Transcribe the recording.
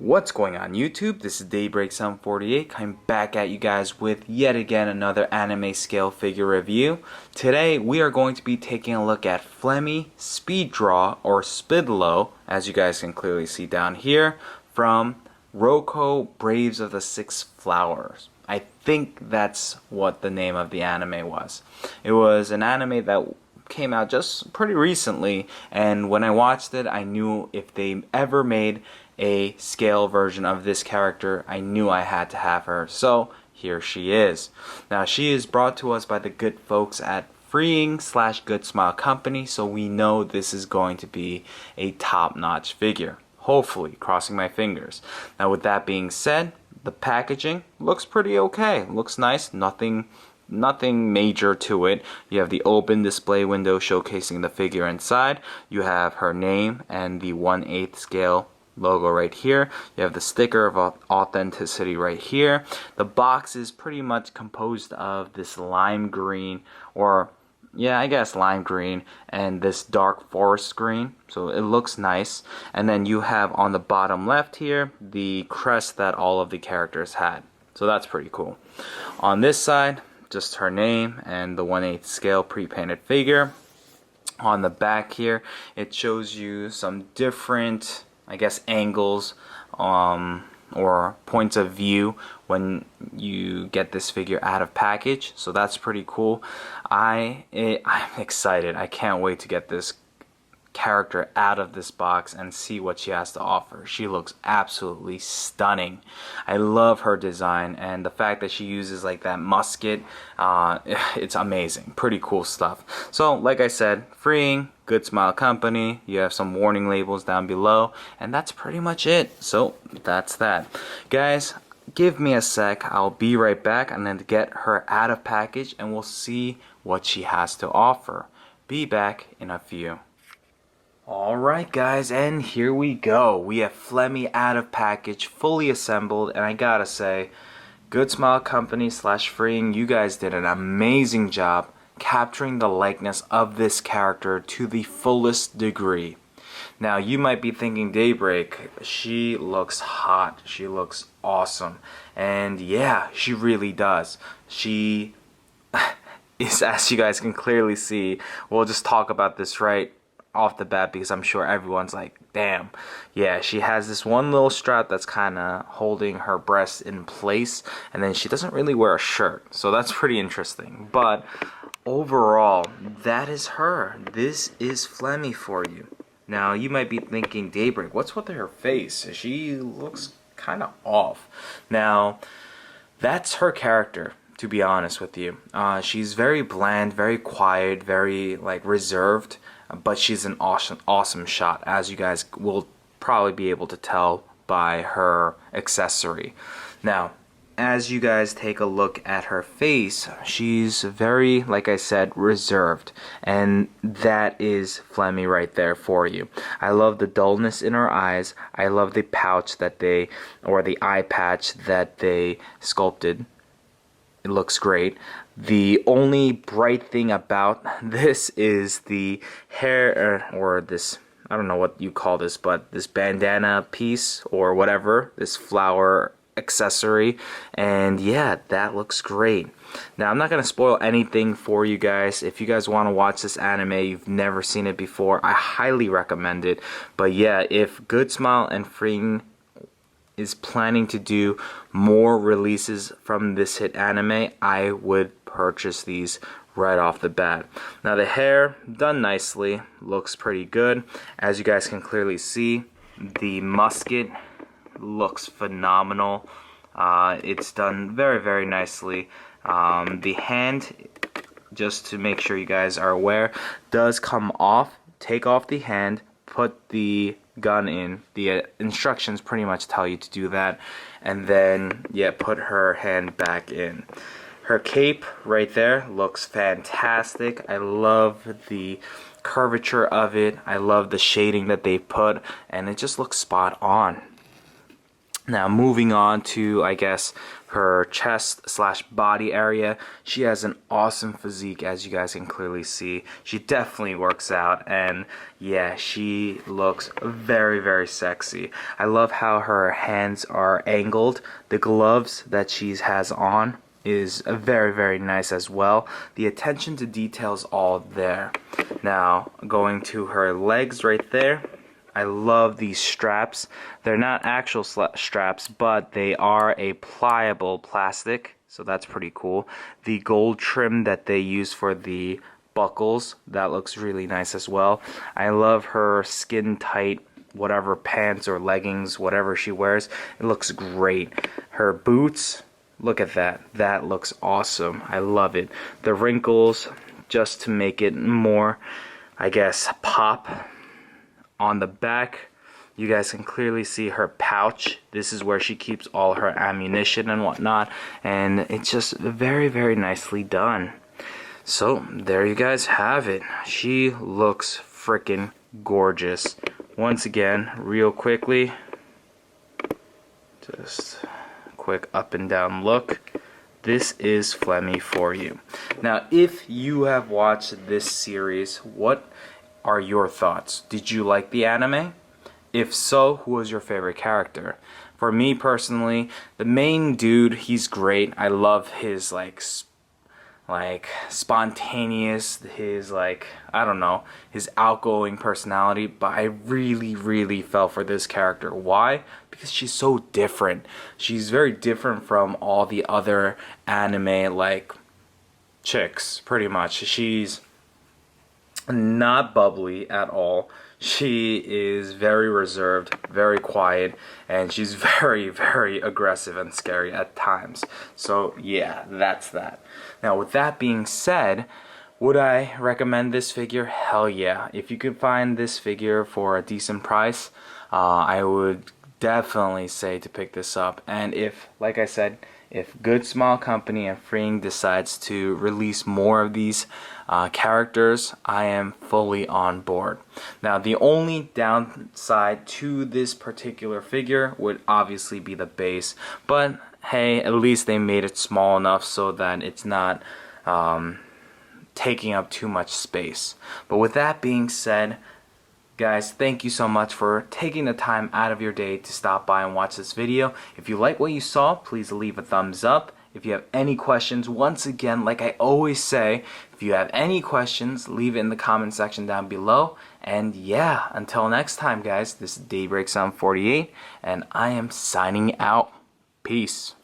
What's going on YouTube? This is Daybreak748 coming back at you guys with yet again another anime scale figure review. Today we are going to be taking a look at Flamie Speeddraw or Spidlow, as you guys can clearly see down here, from Roko Braves of the Six Flowers. I think that's what the name of the anime was. It was an anime that came out just pretty recently, and when I watched it I knew if they ever made a scale version of this character, I knew I had to have her. So here she is. Now she is brought to us by the good folks at Freeing/Good Smile Company, so we know this is going to be a top-notch figure. Hopefully, crossing my fingers. Now with that being said, the packaging looks pretty okay. Looks nice, nothing major to it. You have the open display window showcasing the figure inside. You have her name and the 1/8 scale logo right here. You have the sticker of authenticity right here. The box is pretty much composed of this lime green, or yeah, I guess lime green, and this dark forest green, so it looks nice. And then you have on the bottom left here the crest that all of the characters had, so that's pretty cool. On this side, just her name and the 1/8 scale pre-painted figure. On the back here, it shows you some different, I guess, angles or points of view when you get this figure out of package, so that's pretty cool. I'm excited. I can't wait to get this character out of this box and see what she has to offer. She looks absolutely stunning. I love her design, and the fact that she uses like that musket, it's amazing. Pretty cool stuff. So like I said, Freeing, Good Smile Company. You have some warning labels down below, and that's pretty much it. So that's that, guys. Give me a sec, I'll be right back, and then get her out of package and we'll see what she has to offer. Be back in a few. Alright guys, and here we go. We have Flamie out of package, fully assembled, and I gotta say, Good Smile Company / Freeing, you guys did an amazing job capturing the likeness of this character to the fullest degree. Now you might be thinking, Daybreak, she looks hot, she looks awesome, and yeah, she really does. She is, as you guys can clearly see, we'll just talk about this right off the bat because I'm sure everyone's like, damn, yeah, she has this one little strap that's kind of holding her breast in place, and then she doesn't really wear a shirt, so that's pretty interesting. But overall, that is her. This is Flamie for you. Now you might be thinking, Daybreak, what's with her face? She looks kind of off. Now that's her character, to be honest with you. She's very bland, very quiet, very like reserved, but she's an awesome shot, as you guys will probably be able to tell by her accessory. Now, as you guys take a look at her face, she's very, like I said, reserved, and that is Flamie right there for you. I love the dullness in her eyes. I love the pouch that they, or the eye patch that they sculpted. It looks great. The only bright thing about this is the hair, or this, I don't know what you call this, but this bandana piece or whatever, this flower accessory, and yeah, that looks great. Now I'm not going to spoil anything for you guys. If you guys want to watch this anime, you've never seen it before, I highly recommend it. But yeah, if Good Smile and Freeing is planning to do more releases from this hit anime, I would purchase these right off the bat. Now the hair, done nicely, looks pretty good. As you guys can clearly see, the musket looks phenomenal. It's done very nicely. The hand, just to make sure you guys are aware, does come off. Take off the hand, put the gun in. The instructions pretty much tell you to do that, and then yeah, put her hand back in. Her cape right there looks fantastic. I love the curvature of it. I love the shading that they put, and it just looks spot on. Now moving on to, I guess, her chest slash body area. She has an awesome physique, as you guys can clearly see. She definitely works out, and yeah, she looks very, very sexy. I love how her hands are angled. The gloves that she has on is very, very nice as well. The attention to detail is all there. Now going to her legs right there, I love these straps. They're not actual straps, but they are a pliable plastic, so that's pretty cool. The gold trim that they use for the buckles, that looks really nice as well. I love her skin tight whatever pants or leggings, whatever she wears. It looks great. Her boots, look at that. That looks awesome. I love it. The wrinkles, just to make it more, I guess, pop. On the back, you guys can clearly see her pouch. This is where she keeps all her ammunition and whatnot, and it's just very, very nicely done. So there you guys have it. She looks freaking gorgeous. Once again, real quickly, just quick up and down look. This is Flamie for you. Now, if you have watched this series, what are your thoughts? Did you like the anime? If so, who was your favorite character? For me personally, the main dude, he's great. I love his like spontaneous, his I don't know, his outgoing personality, but I really fell for this character. Why? Because she's so different. She's very different from all the other anime like chicks, pretty much. She's not bubbly at all. She is very reserved, very quiet, and she's very aggressive and scary at times. So yeah, that's that. Now with that being said, would I recommend this figure? Hell yeah. If you could find this figure for a decent price, I would definitely say to pick this up. And if, like I said, if Good Smile Company and Freeing decides to release more of these characters, I am fully on board. Now, the only downside to this particular figure would obviously be the base, but hey, at least they made it small enough so that it's not taking up too much space. But with that being said, guys, thank you so much for taking the time out of your day to stop by and watch this video. If you like what you saw, please leave a thumbs up. If you have any questions, once again, like I always say, if you have any questions, leave it in the comment section down below. And yeah, until next time, guys, this is Daybreak 48, and I am signing out. Peace.